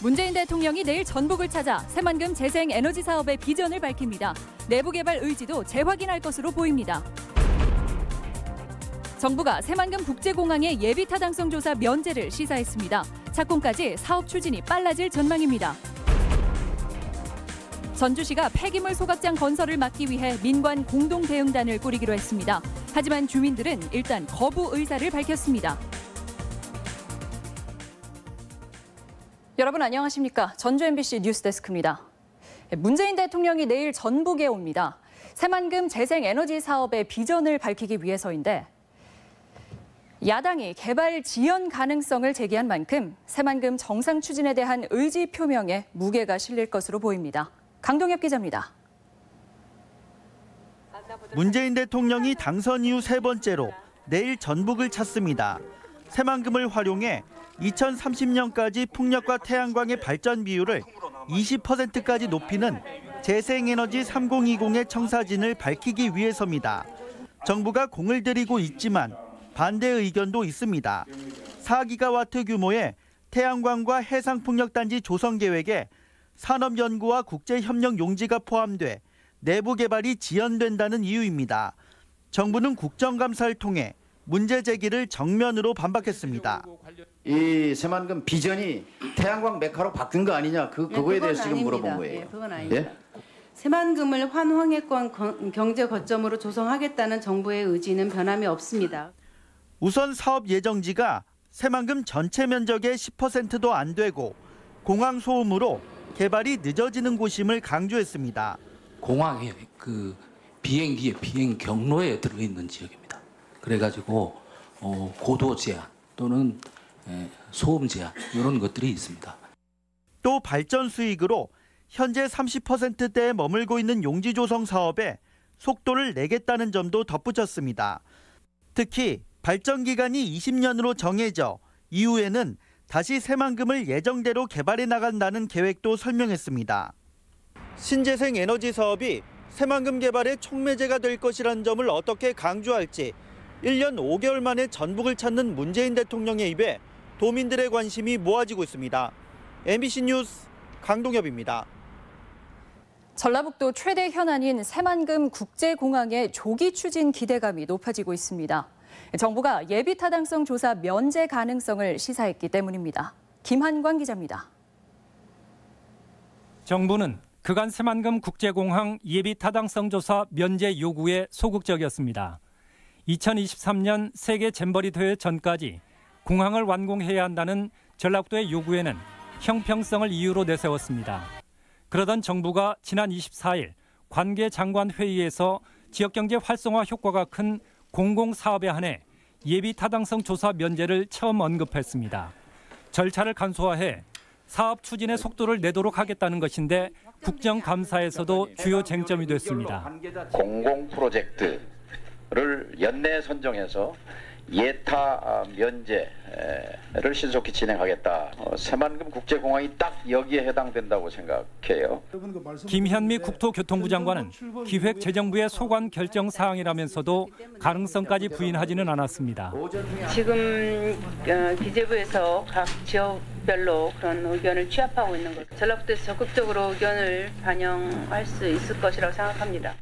문재인 대통령이 내일 전북을 찾아 새만금 재생에너지 사업의 비전을 밝힙니다. 내부 개발 의지도 재확인할 것으로 보입니다. 정부가 새만금 국제공항의 예비 타당성 조사 면제를 시사했습니다. 착공까지 사업 추진이 빨라질 전망입니다. 전주시가 폐기물 소각장 건설을 막기 위해 민관 공동대응단을 꾸리기로 했습니다. 하지만 주민들은 일단 거부 의사를 밝혔습니다. 여러분 안녕하십니까? 전주 MBC 뉴스데스크입니다. 문재인 대통령이 내일 전북에 옵니다. 새만금 재생에너지 사업의 비전을 밝히기 위해서인데 야당이 개발 지연 가능성을 제기한 만큼 새만금 정상 추진에 대한 의지 표명에 무게가 실릴 것으로 보입니다. 강동엽 기자입니다. 문재인 대통령이 당선 이후 세 번째로 내일 전북을 찾습니다. 새만금을 활용해 2030년까지 풍력과 태양광의 발전 비율을 20%까지 높이는 재생에너지 3020의 청사진을 밝히기 위해서입니다. 정부가 공을 들이고 있지만 반대 의견도 있습니다. 4기가와트 규모의 태양광과 해상풍력단지 조성 계획에 산업연구와 국제협력 용지가 포함돼 내부 개발이 지연된다는 이유입니다. 정부는 국정감사를 통해 문제 제기를 정면으로 반박했습니다. 이 새만금 비전이 태양광 메카로 바뀐 거 아니냐? 그거에 대해서 지금 물어본 거예요. 그건 아닙니다. 예? 새만금을 환황해권 경제 거점으로 조성하겠다는 정부의 의지는 변함이 없습니다. 우선 사업 예정지가 새만금 전체 면적의 10%도 안 되고 공항 소음으로 개발이 늦어지는 곳임을 강조했습니다. 공항에 그 비행기의 비행 경로에 들어있는 지역입니다. 그래가지고 고도 제한 또는 소음 제한 이런 것들이 있습니다. 또 발전 수익으로 현재 30%대에 머물고 있는 용지 조성 사업에 속도를 내겠다는 점도 덧붙였습니다. 특히 발전 기간이 20년으로 정해져 이후에는 다시 새만금을 예정대로 개발해 나간다는 계획도 설명했습니다. 신재생 에너지 사업이 새만금 개발의 촉매제가 될 것이라는 점을 어떻게 강조할지 1년 5개월 만에 전북을 찾는 문재인 대통령의 입에 도민들의 관심이 모아지고 있습니다. MBC 뉴스 강동엽입니다. 전라북도 최대 현안인 새만금 국제공항의 조기 추진 기대감이 높아지고 있습니다. 정부가 예비 타당성 조사 면제 가능성을 시사했기 때문입니다. 김한광 기자입니다. 정부는 그간 새만금 국제공항 예비 타당성 조사 면제 요구에 소극적이었습니다. 2023년 세계 잼버리 대회 전까지 공항을 완공해야 한다는 전라북도의 요구에는 형평성을 이유로 내세웠습니다. 그러던 정부가 지난 24일 관계장관 회의에서 지역경제 활성화 효과가 큰 공공사업에 한해 예비 타당성 조사 면제를 처음 언급했습니다. 절차를 간소화해 사업 추진의 속도를 내도록 하겠다는 것인데 국정감사에서도 주요 쟁점이 됐습니다. 공공 프로젝트를 연내 선정해서 예타 면제를 신속히 진행하겠다. 새만금 국제공항이 딱 여기에 해당된다고 생각해요. 김현미 국토교통부 장관은 기획재정부의 소관 결정 사항이라면서도 가능성까지 부인하지는 않았습니다. 지금 기재부에서 각 지역별로 그런 의견을 취합하고 있는 것. 전라북도에서 적극적으로 의견을 반영할 수 있을 것이라고 생각합니다.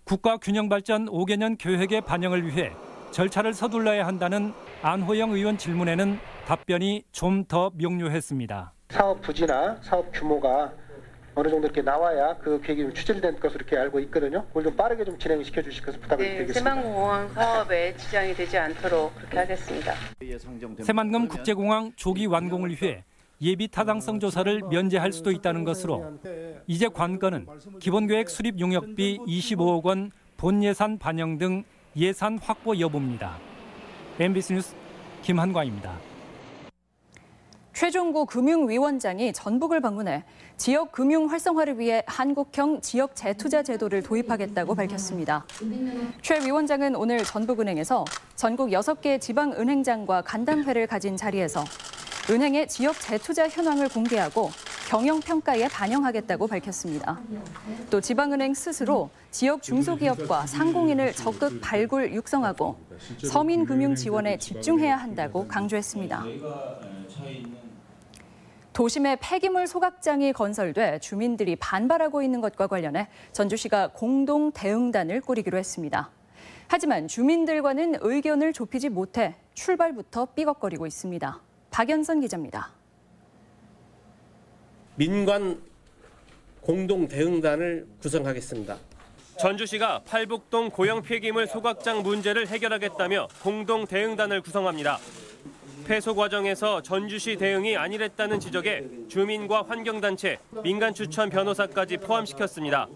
국가균형발전 5개년 계획의 반영을 위해 절차를 서둘러야 한다는 안호영 의원 질문에는 답변이 좀 더 명료했습니다. 사업 부지나 사업 규모가 어느 정도 이렇게 나와야 그 계획이 추진된 것으로 이렇게 알고 있거든요. 그걸 좀 빠르게 좀 진행시켜 주실 것을 부탁을 드리겠습니다. 새만금 사업에 지장이 되지 않도록 그렇게 하겠습니다. 새만금 국제공항 조기 완공을 위해 예비 타당성 조사를 면제할 수도 있다는 것으로 이제 관건은 기본계획 수립 용역비 25억 원 본 예산 반영 등 예산 확보 여부입니다. MBC 뉴스 김한광입니다. 최종구 금융위원장이 전북을 방문해 지역 금융 활성화를 위해 한국형 지역 재투자 제도를 도입하겠다고 밝혔습니다. 최 위원장은 오늘 전북은행에서 전국 6개 지방은행장과 간담회를 가진 자리에서 은행의 지역 재투자 현황을 공개하고 경영평가에 반영하겠다고 밝혔습니다. 또 지방은행 스스로 지역 중소기업과 상공인을 적극 발굴 육성하고 서민 금융 지원에 집중해야 한다고 강조했습니다. 도심에 폐기물 소각장이 건설돼 주민들이 반발하고 있는 것과 관련해 전주시가 공동 대응단을 꾸리기로 했습니다. 하지만 주민들과는 의견을 좁히지 못해 출발부터 삐걱거리고 있습니다. 박연선 기자입니다. 민관 공동 대응단을 구성하겠습니다. 전주시가 팔북동 고형 폐기물 소각장 문제를 해결하겠다며 공동 대응단을 구성합니다. 폐소 과정에서 전주시 대응이 안일했다는 지적에 주민과 환경단체, 민간 추천 변호사까지 포함시켰습니다.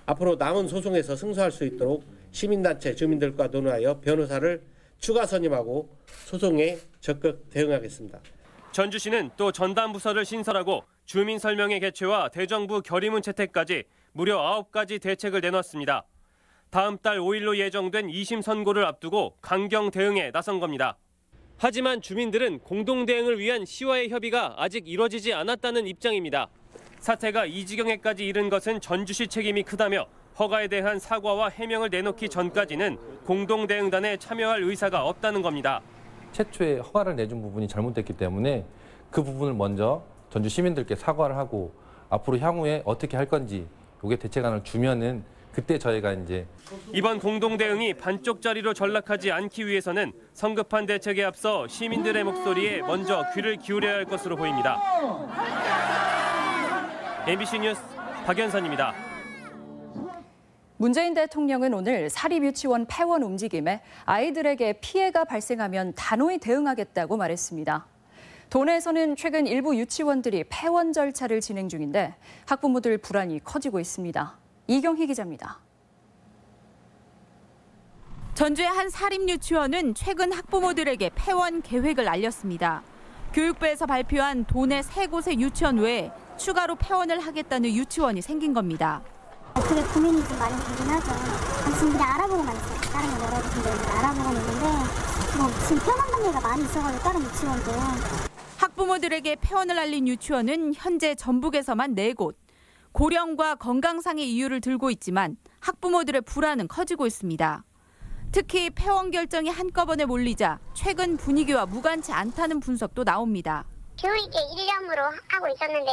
앞으로 남은 소송에서 승소할 수 있도록 시민단체, 주민들과 논의하여 변호사를 추가 선임하고 소송에 적극 대응하겠습니다. 전주시는 또 전담부서를 신설하고 주민 설명회 개최와 대정부 결의문 채택까지 무려 9가지 대책을 내놨습니다. 다음 달 5일로 예정된 2심 선고를 앞두고 강경 대응에 나선 겁니다. 하지만 주민들은 공동 대응을 위한 시와의 협의가 아직 이뤄지지 않았다는 입장입니다. 사태가 이 지경에까지 이른 것은 전주시 책임이 크다며 허가에 대한 사과와 해명을 내놓기 전까지는 공동 대응단에 참여할 의사가 없다는 겁니다. 최초에 허가를 내준 부분이 잘못됐기 때문에 그 부분을 먼저 전주 시민들께 사과를 하고 앞으로 향후에 어떻게 할 건지 요게 대책안을 주면은 그때 저희가 이제 이번 공동 대응이 반쪽짜리로 전락하지 않기 위해서는 성급한 대책에 앞서 시민들의 목소리에 먼저 귀를 기울여야 할 것으로 보입니다. MBC 뉴스 박연선입니다. 문재인 대통령은 오늘 사립유치원 폐원 움직임에 아이들에게 피해가 발생하면 단호히 대응하겠다고 말했습니다. 도내에서는 최근 일부 유치원들이 폐원 절차를 진행 중인데 학부모들 불안이 커지고 있습니다. 이경희 기자입니다. 전주의 한 사립유치원은 최근 학부모들에게 폐원 계획을 알렸습니다. 교육부에서 발표한 도내 3곳의 유치원 외에 추가로 폐원을 하겠다는 유치원이 생긴 겁니다. 그게 고민이 좀 많이 되긴 하죠. 지금 그냥 알아보고만 있어요. 다른 여러 군데 알아보고는 있는데 지금 폐원 단계가 많이 있어가지고 다른 유치원도. 학부모들에게 폐원을 알린 유치원은 현재 전북에서만 4곳. 고령과 건강상의 이유를 들고 있지만 학부모들의 불안은 커지고 있습니다. 특히 폐원 결정이 한꺼번에 몰리자 최근 분위기와 무관치 않다는 분석도 나옵니다. 교육에 일념으로 하고 있었는데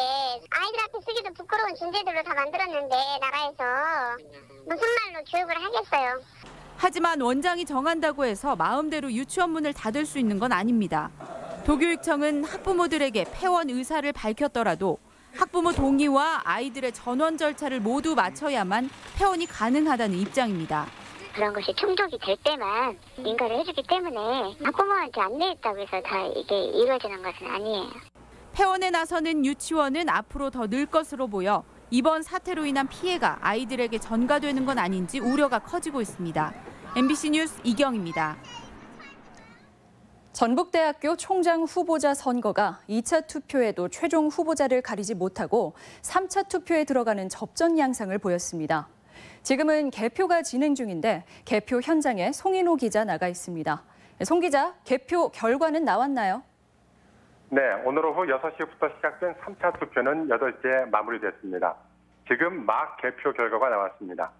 아이들한테 쓰기도 부끄러운 진제들로 다 만들었는데 나라에서 무슨 말로 교육을 하겠어요. 하지만 원장이 정한다고 해서 마음대로 유치원 문을 닫을 수 있는 건 아닙니다. 도교육청은 학부모들에게 폐원 의사를 밝혔더라도 학부모 동의와 아이들의 전원 절차를 모두 마쳐야만 폐원이 가능하다는 입장입니다. 그런 것이 충족이 될 때만 인가를 해주기 때문에 학부모한테 안내했다고 해서 다 이게 이루어지는 것은 아니에요. 폐원에 나서는 유치원은 앞으로 더 늘 것으로 보여 이번 사태로 인한 피해가 아이들에게 전가되는 건 아닌지 우려가 커지고 있습니다. MBC 뉴스 이경입니다. 전북대학교 총장 후보자 선거가 2차 투표에도 최종 후보자를 가리지 못하고 3차 투표에 들어가는 접전 양상을 보였습니다. 지금은 개표가 진행 중인데 개표 현장에 송인호 기자 나가 있습니다. 송 기자, 개표 결과는 나왔나요? 네, 오늘 오후 6시부터 시작된 3차 투표는 8시에 마무리됐습니다. 지금 막 개표 결과가 나왔습니다.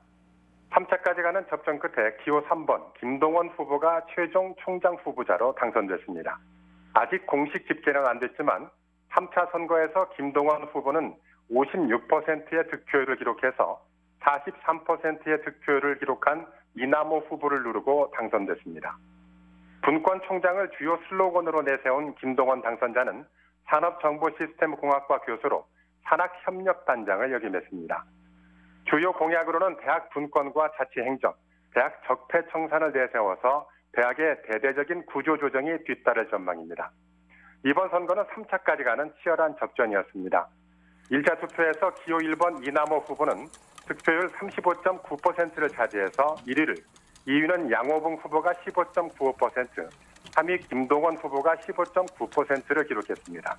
3차까지 가는 접전 끝에 기호 3번 김동원 후보가 최종 총장 후보자로 당선됐습니다. 아직 공식 집계는 안 됐지만 3차 선거에서 김동원 후보는 56%의 득표율을 기록해서 43%의 득표율을 기록한 이남호 후보를 누르고 당선됐습니다. 분권총장을 주요 슬로건으로 내세운 김동원 당선자는 산업정보시스템공학과 교수로 산학협력단장을 역임했습니다. 주요 공약으로는 대학 분권과 자치행정, 대학 적폐청산을 내세워서 대학의 대대적인 구조조정이 뒤따를 전망입니다. 이번 선거는 3차까지 가는 치열한 접전이었습니다. 1차 투표에서 기호 1번 이남호 후보는 득표율 35.9%를 차지해서 1위를, 2위는 양호봉 후보가 15.95%, 3위 김동원 후보가 15.9%를 기록했습니다.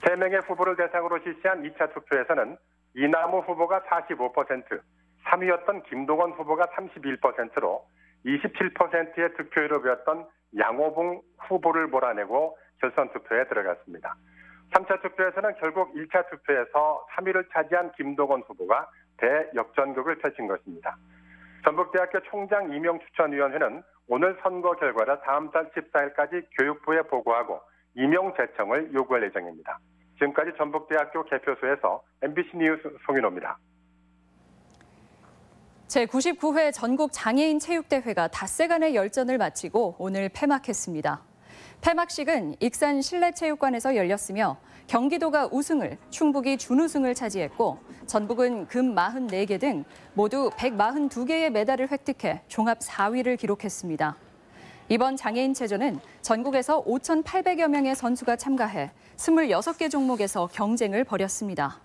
3명의 후보를 대상으로 실시한 2차 투표에서는 이남호 후보가 45%, 3위였던 김동원 후보가 31%로 27%의 득표율을 보였던 양호봉 후보를 몰아내고 결선 투표에 들어갔습니다. 3차 투표에서는 결국 1차 투표에서 3위를 차지한 김동원 후보가 대역전극을 펼친 것입니다. 전북대학교 총장 임용추천위원회는 오늘 선거 결과를 다음 달 14일까지 교육부에 보고하고 임용 제청을 요구할 예정입니다. 지금까지 전북대학교 개표소에서 MBC 뉴스 송인호입니다. 제99회 전국 장애인 체육대회가 닷새간의 열전을 마치고 오늘 폐막했습니다. 폐막식은 익산 실내체육관에서 열렸으며 경기도가 우승을, 충북이 준우승을 차지했고 전북은 금 44개 등 모두 142개의 메달을 획득해 종합 4위를 기록했습니다. 이번 장애인체전은 전국에서 5,800여 명의 선수가 참가해 26개 종목에서 경쟁을 벌였습니다.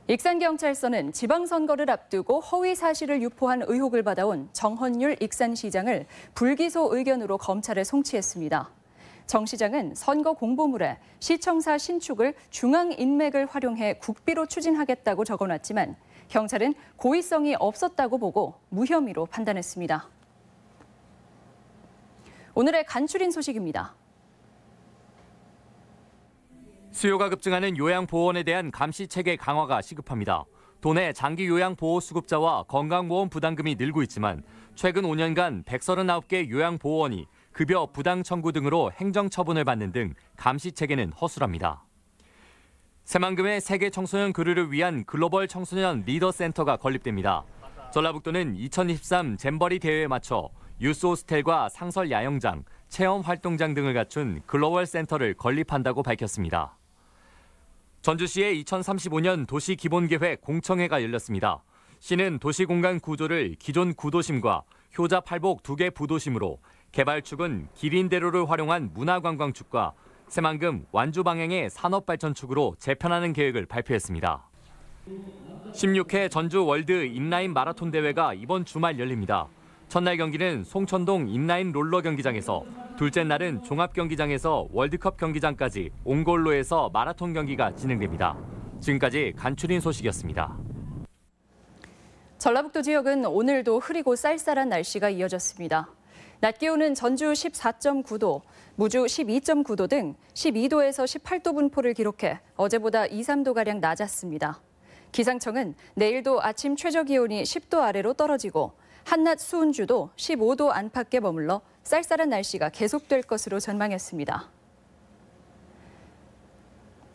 익산경찰서는 지방선거를 앞두고 허위 사실을 유포한 의혹을 받아온 정헌율 익산시장을 불기소 의견으로 검찰에 송치했습니다. 정 시장은 선거 공보물에 시청사 신축을 중앙인맥을 활용해 국비로 추진하겠다고 적어놨지만 경찰은 고의성이 없었다고 보고 무혐의로 판단했습니다. 오늘의 간추린 소식입니다. 수요가 급증하는 요양보험에 대한 감시체계 강화가 시급합니다. 도내 장기 요양보호수급자와 건강보험 부담금이 늘고 있지만 최근 5년간 139개 요양보호원이 급여 부당 청구 등으로 행정처분을 받는 등 감시체계는 허술합니다. 새만금의 세계 청소년 교류를 위한 글로벌 청소년 리더센터가 건립됩니다. 전라북도는 2023 잼버리 대회에 맞춰 유스호스텔과 상설 야영장, 체험활동장 등을 갖춘 글로벌 센터를 건립한다고 밝혔습니다. 전주시의 2035년 도시기본계획 공청회가 열렸습니다. 시는 도시공간 구조를 기존 구도심과 효자팔복 2개 부도심으로 개발축은 기린대로를 활용한 문화관광축과 새만금 완주 방향의 산업발전축으로 재편하는 계획을 발표했습니다. 16회 전주 월드 인라인 마라톤 대회가 이번 주말 열립니다. 첫날 경기는 송천동 인라인 롤러 경기장에서, 둘째 날은 종합경기장에서 월드컵 경기장까지 옹골로에서 마라톤 경기가 진행됩니다. 지금까지 간추린 소식이었습니다. 전라북도 지역은 오늘도 흐리고 쌀쌀한 날씨가 이어졌습니다. 낮 기온은 전주 14.9도, 무주 12.9도 등 12도에서 18도 분포를 기록해 어제보다 2, 3도가량 낮았습니다. 기상청은 내일도 아침 최저 기온이 10도 아래로 떨어지고 한낮 수은주도 15도 안팎에 머물러 쌀쌀한 날씨가 계속될 것으로 전망했습니다.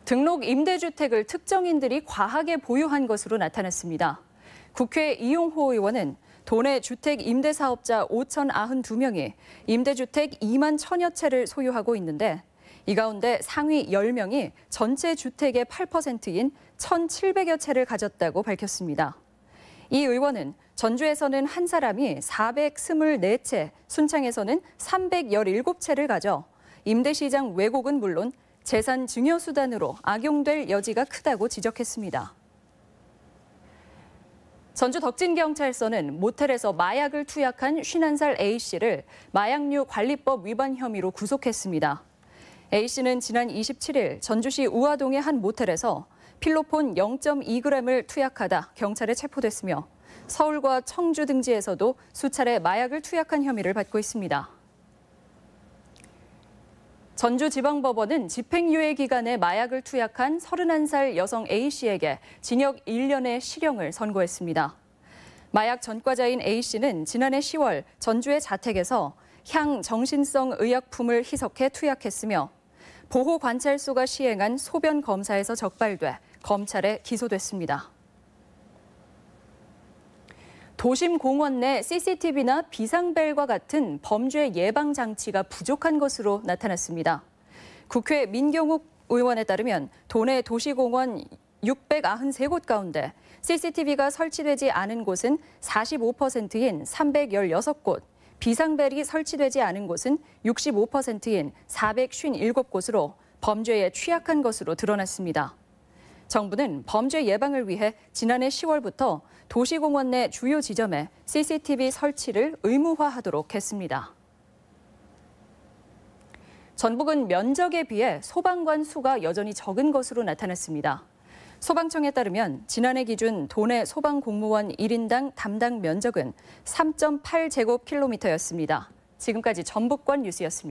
등록 임대주택을 특정인들이 과하게 보유한 것으로 나타났습니다. 국회 이용호 의원은 도내 주택 임대사업자 5,092명이 임대주택 2만 1,000여 채를 소유하고 있는데 이 가운데 상위 10명이 전체 주택의 8%인 1,700여 채를 가졌다고 밝혔습니다. 이 의원은 전주에서는 한 사람이 424채, 순창에서는 317채를 가져 임대시장 왜곡은 물론 재산 증여 수단으로 악용될 여지가 크다고 지적했습니다. 전주 덕진경찰서는 모텔에서 마약을 투약한 51살 A씨를 마약류 관리법 위반 혐의로 구속했습니다. A씨는 지난 27일 전주시 우화동의 한 모텔에서 필로폰 0.2g을 투약하다 경찰에 체포됐으며 서울과 청주 등지에서도 수차례 마약을 투약한 혐의를 받고 있습니다. 전주지방법원은 집행유예 기간에 마약을 투약한 31살 여성 A씨에게 징역 1년의 실형을 선고했습니다. 마약 전과자인 A씨는 지난해 10월 전주의 자택에서 향정신성 의약품을 희석해 투약했으며 보호관찰소가 시행한 소변 검사에서 적발돼 검찰에 기소됐습니다. 도심 공원 내 CCTV나 비상벨과 같은 범죄 예방 장치가 부족한 것으로 나타났습니다. 국회 민경욱 의원에 따르면 도내 도시공원 693곳 가운데 CCTV가 설치되지 않은 곳은 45%인 316곳, 비상벨이 설치되지 않은 곳은 65%인 457곳으로 범죄에 취약한 것으로 드러났습니다. 정부는 범죄 예방을 위해 지난해 10월부터 도시공원 내 주요 지점에 CCTV 설치를 의무화하도록 했습니다. 전북은 면적에 비해 소방관 수가 여전히 적은 것으로 나타났습니다. 소방청에 따르면 지난해 기준 도내 소방공무원 1인당 담당 면적은 3.8제곱킬로미터였습니다. 지금까지 전북권 뉴스였습니다.